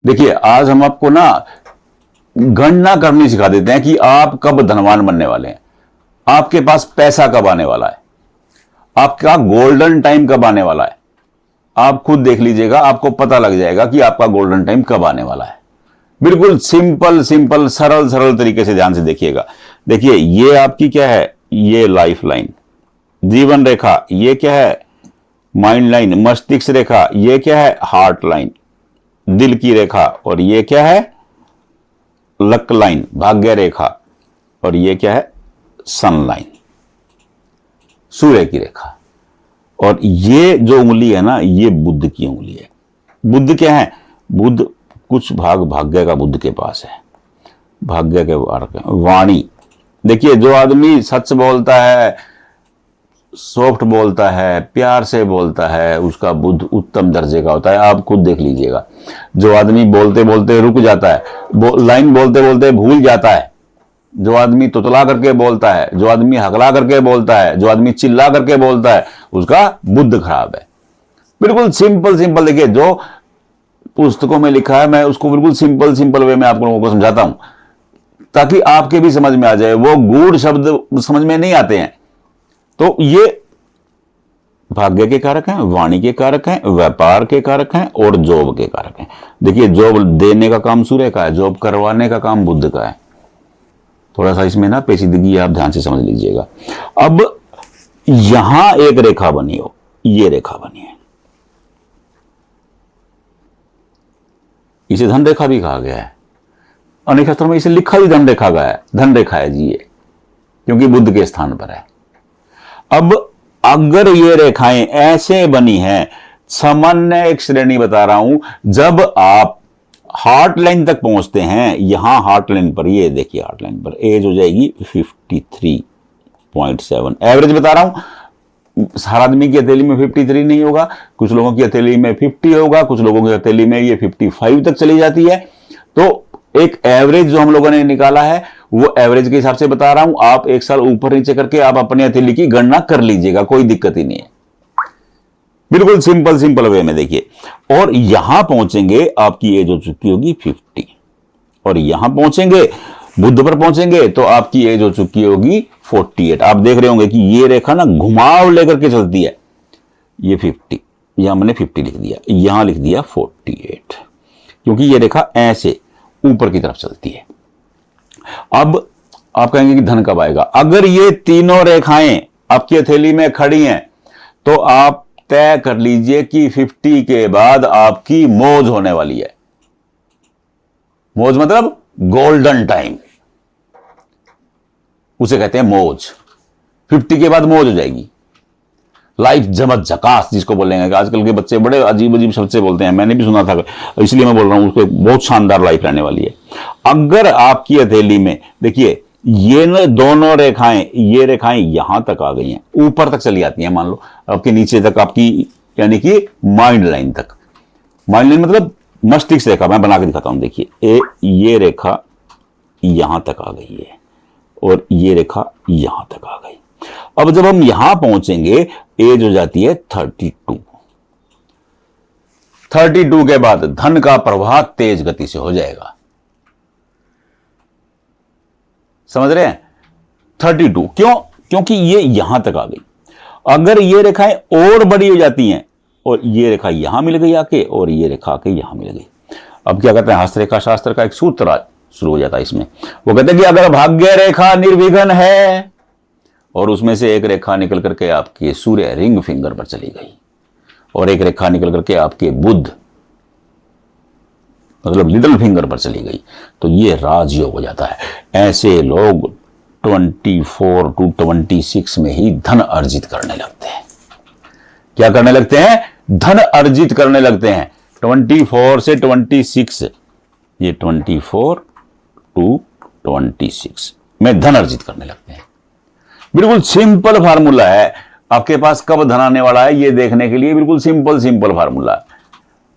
देखिए आज हम आपको ना गणना करनी सिखा देते हैं कि आप कब धनवान बनने वाले हैं, आपके पास पैसा कब आने वाला है, आपका गोल्डन टाइम कब आने वाला है। आप खुद देख लीजिएगा, आपको पता लग जाएगा कि आपका गोल्डन टाइम कब आने वाला है। बिल्कुल सिंपल सिंपल सरल सरल तरीके से ध्यान से देखिएगा। देखिए ये आपकी क्या है, ये लाइफ लाइन, जीवन रेखा, ये क्या है माइंड लाइन, मस्तिष्क रेखा, ये क्या है हार्ट लाइन, दिल की रेखा, और ये क्या है लक लाइन, भाग्य रेखा, और ये क्या है सन लाइन, सूर्य की रेखा। और ये जो उंगली है ना, ये बुध की उंगली है। बुध क्या है, बुध कुछ भाग भाग्य का बुध के पास है, भाग्य के कारक है। वाणी, देखिए जो आदमी सच बोलता है, सॉफ्ट बोलता है, प्यार से बोलता है, उसका बुध उत्तम दर्जे का होता है। आप खुद देख लीजिएगा। जो आदमी बोलते बोलते रुक जाता है, लाइन बोलते बोलते भूल जाता है, जो आदमी तुतला करके बोलता है, जो आदमी हकला करके बोलता है, जो आदमी चिल्ला करके बोलता है, उसका बुध खराब है। बिल्कुल सिंपल सिंपल देखिए, जो पुस्तकों में लिखा है मैं उसको बिल्कुल सिंपल सिंपल वे में आप लोगों को समझाता हूं ताकि आपके भी समझ में आ जाए। वो गूढ़ शब्द समझ में नहीं आते हैं। तो ये भाग्य के कारक हैं, वाणी के कारक हैं, व्यापार के कारक हैं, और जॉब के कारक हैं। देखिए जॉब देने का काम सूर्य का है, जॉब करवाने का काम बुध का है। थोड़ा सा इसमें ना पेचीदगी आप ध्यान से समझ लीजिएगा। अब यहां एक रेखा बनी हो, ये रेखा बनी है, इसे धन रेखा भी कहा गया है। अनेक शास्त्रों में इसे लिखा भी धन रेखा गया है, धन रेखा है जी ये, क्योंकि बुध के स्थान पर है। अब अगर ये रेखाएं ऐसे बनी हैं, सामान्य एक श्रेणी बता रहा हूं, जब आप हार्ट लाइन तक पहुंचते हैं, यहां हार्ट लाइन पर, ये देखिए हार्ट लाइन पर एज हो जाएगी 53.7, एवरेज बता रहा हूं। हर आदमी की हथेली में 53 नहीं होगा, कुछ लोगों की हथेली में 50 होगा, कुछ लोगों की हथेली में ये 55 तक चली जाती है। तो एक एवरेज जो हम लोगों ने निकाला है, वो एवरेज के हिसाब से बता रहा हूं। आप एक साल ऊपर नीचे करके आप अपनी हथेली की गणना कर लीजिएगा, कोई दिक्कत ही नहीं है। बिल्कुल सिंपल सिंपल वे में देखिए। और यहां पहुंचेंगे आपकी एज हो चुकी होगी 50, और यहां पहुंचेंगे बुध पर पहुंचेंगे तो आपकी एज हो चुकी होगी 48। आप देख रहे होंगे कि ये रेखा ना घुमाव लेकर के चलती है। ये 50, यहां मैंने 50 लिख दिया, यहां लिख दिया 48, क्योंकि ये रेखा ऐसे ऊपर की तरफ चलती है। अब आप कहेंगे कि धन कब आएगा। अगर ये तीनों रेखाएं आपकी हथेली में खड़ी हैं तो आप तय कर लीजिए कि 50 के बाद आपकी मौज होने वाली है। मौज मतलब गोल्डन टाइम, उसे कहते हैं मौज। 50 के बाद मौज हो जाएगी, लाइफ जमत झकास जिसको बोलेंगे। आजकल के बच्चे बड़े अजीब अजीब शब्द से बोलते हैं, मैंने भी सुना था, इसलिए मैं बोल रहा हूं, उसको बहुत शानदार लाइफ रहने वाली है। अगर आपकी हथेली में देखिए ये न दोनों रेखाएं, ये रेखाएं यहां तक आ गई हैं, ऊपर तक चली आती हैं, मान लो आपके नीचे तक, आपकी यानी कि माइंड लाइन तक। माइंड लाइन मतलब मस्तिष्क रेखा, मैं बना के दिखाता हूं। देखिए ये रेखा यहां तक आ गई है, और ये रेखा यहां तक आ गई। अब जब हम यहां पहुंचेंगे, एज हो जाती है 32। 32 के बाद धन का प्रवाह तेज गति से हो जाएगा। समझ रहे हैं? 32 क्यों? क्योंकि ये यहां तक आ गई। अगर ये रेखाएं और बड़ी हो जाती हैं, और ये रेखा यहां मिल गई आके, और ये रेखा आके यहां मिल गई, अब क्या कहते हैं, हस्तरेखा शास्त्र का एक सूत्र शुरू हो जाता है इसमें। वो कहते हैं कि अगर भाग्य रेखा निर्विघ्न है, और उसमें से एक रेखा निकल करके आपके सूर्य रिंग फिंगर पर चली गई, और एक रेखा निकल करके आपके बुध मतलब लिटिल फिंगर पर चली गई, तो ये राजयोग हो जाता है। ऐसे लोग 24 to 26 में ही धन अर्जित करने लगते हैं। क्या करने लगते हैं? धन अर्जित करने लगते हैं। 24 से 26, ये 24 to 26 में धन अर्जित करने लगते हैं। बिल्कुल सिंपल फार्मूला है। आपके पास कब धन आने वाला है ये देखने के लिए बिल्कुल सिंपल सिंपल फार्मूला।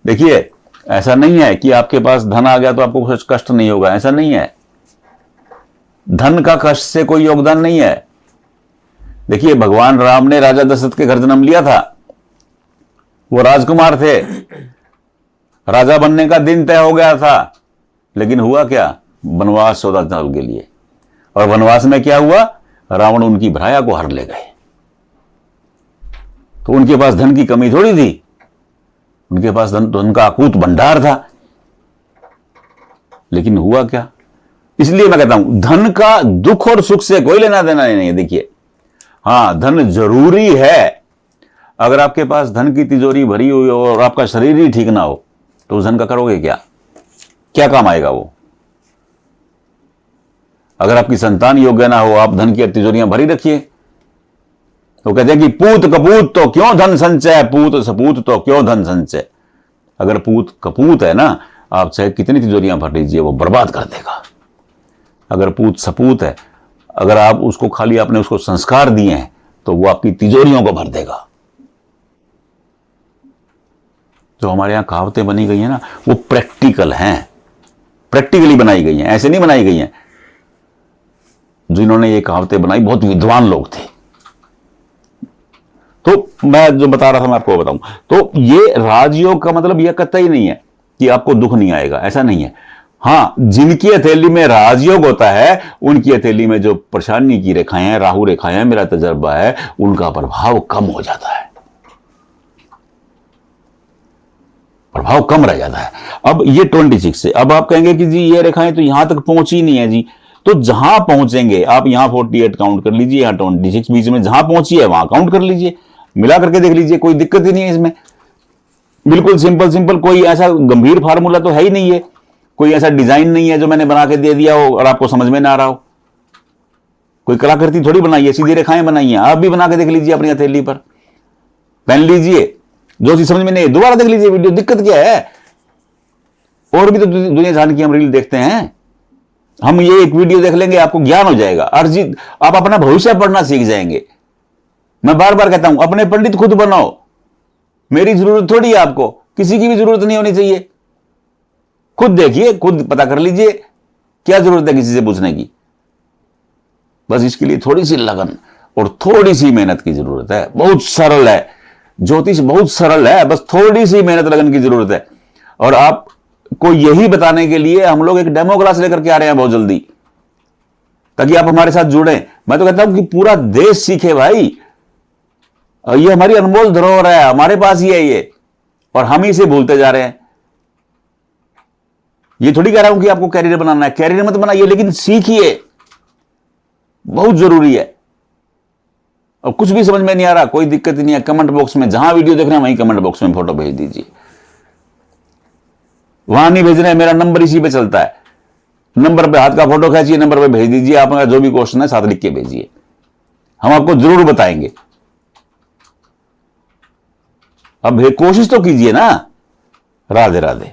देखिए ऐसा नहीं है कि आपके पास धन आ गया तो आपको कुछ कष्ट नहीं होगा, ऐसा नहीं है। धन का कष्ट से कोई योगदान नहीं है। देखिए भगवान राम ने राजा दशरथ के घर जन्म लिया था, वो राजकुमार थे, राजा बनने का दिन तय हो गया था, लेकिन हुआ क्या? वनवास 14 साल के लिए। और वनवास में क्या हुआ? रावण उनकी भराया को हर ले गए। तो उनके पास धन की कमी थोड़ी थी, उनके पास धन का अकूत भंडार था। लेकिन हुआ क्या? इसलिए मैं कहता हूं धन का दुख और सुख से कोई लेना देना नहीं है। देखिए, हां, धन जरूरी है। अगर आपके पास धन की तिजोरी भरी हुई हो और आपका शरीर ही ठीक ना हो, तो उस धन का करोगे क्या? क्या काम आएगा वो? अगर आपकी संतान योग्य ना हो, आप धन की तिजोरियां भरी रखिए। तो कहते हैं कि पूत कपूत तो क्यों धन संचय, पूत सपूत तो क्यों धन संचय। अगर पूत कपूत है ना, आप चाहे कितनी तिजोरियां भर लीजिए, वो बर्बाद कर देगा। अगर पूत सपूत है, अगर आप उसको खाली आपने उसको संस्कार दिए हैं, तो वो आपकी तिजोरियों को भर देगा। जो हमारे यहां कहावतें बनी गई हैं ना, वो प्रैक्टिकल हैं, प्रैक्टिकली बनाई गई हैं, ऐसे नहीं बनाई गई हैं। जिन्होंने ये कहावतें बनाई बहुत विद्वान लोग थे। तो मैं जो बता रहा था मैं आपको बताऊं, तो ये राजयोग का मतलब यह कतई नहीं है कि आपको दुख नहीं आएगा, ऐसा नहीं है। हां, जिनकी हथेली में राजयोग होता है, उनकी हथेली में जो परेशानी की रेखाएं हैं, राहु रेखाएं हैं, मेरा तजर्बा है, उनका प्रभाव कम हो जाता है, प्रभाव कम रह जाता है। अब ये 26 से, अब आप कहेंगे कि जी ये रेखाएं तो यहां तक पहुंची नहीं है जी। तो जहां पहुंचेंगे आप, यहां 48 काउंट कर लीजिए, यहां 26 बीच में जहां पहुंची है वहां काउंट कर लीजिए, मिला करके देख लीजिए, कोई दिक्कत ही नहीं है इसमें। बिल्कुल सिंपल सिंपल, कोई ऐसा गंभीर फार्मूला तो है ही नहीं है, कोई ऐसा डिजाइन नहीं है जो मैंने बना के दे दिया हो और आपको समझ में ना आ रहा हो। कोई कलाकृति थोड़ी बनाई है, सीधी रेखाएं बनाई है। आप भी बना के देख लीजिए अपनी हथेली पर, पेन लीजिए, जो चीज समझ में नहीं दोबारा देख लीजिए वीडियो, दिक्कत क्या है? और भी तो दुनिया जान की हम रील देखते हैं। हम ये एक वीडियो देख लेंगे, आपको ज्ञान हो जाएगा, अर्जित, आप अपना भविष्य पढ़ना सीख जाएंगे। मैं बार बार कहता हूं, अपने पंडित खुद बनाओ। मेरी जरूरत थोड़ी है आपको, किसी की भी जरूरत नहीं होनी चाहिए। खुद देखिए, खुद पता कर लीजिए क्या जरूरत है किसी से पूछने की। बस इसके लिए थोड़ी सी लगन और थोड़ी सी मेहनत की जरूरत है। बहुत सरल है ज्योतिष, बहुत सरल है, बस थोड़ी सी मेहनत लगन की जरूरत है। और आपको यही बताने के लिए हम लोग एक डेमो क्लास लेकर के आ रहे हैं बहुत जल्दी, ताकि आप हमारे साथ जुड़े। मैं तो कहता हूं कि पूरा देश सीखे भाई, ये हमारी अनमोल धरोहर है, हमारे पास ही है ये, और हम ही इसे भूलते जा रहे हैं। ये थोड़ी कह रहा हूं कि आपको कैरियर बनाना है, कैरियर मत बनाइए, लेकिन सीखिए, बहुत जरूरी है। और कुछ भी समझ में नहीं आ रहा, कोई दिक्कत नहीं है, कमेंट बॉक्स में जहां वीडियो देख रहे हैं वहीं कमेंट बॉक्स में फोटो भेज दीजिए। वहां नहीं भेज रहे हैं, मेरा नंबर इसी पे चलता है, नंबर पे हाथ का फोटो खींचिए, नंबर पे भेज दीजिए। आपका जो भी क्वेश्चन है साथ लिख के भेजिए, हम आपको जरूर बताएंगे। अब कोशिश तो कीजिए ना। राधे राधे।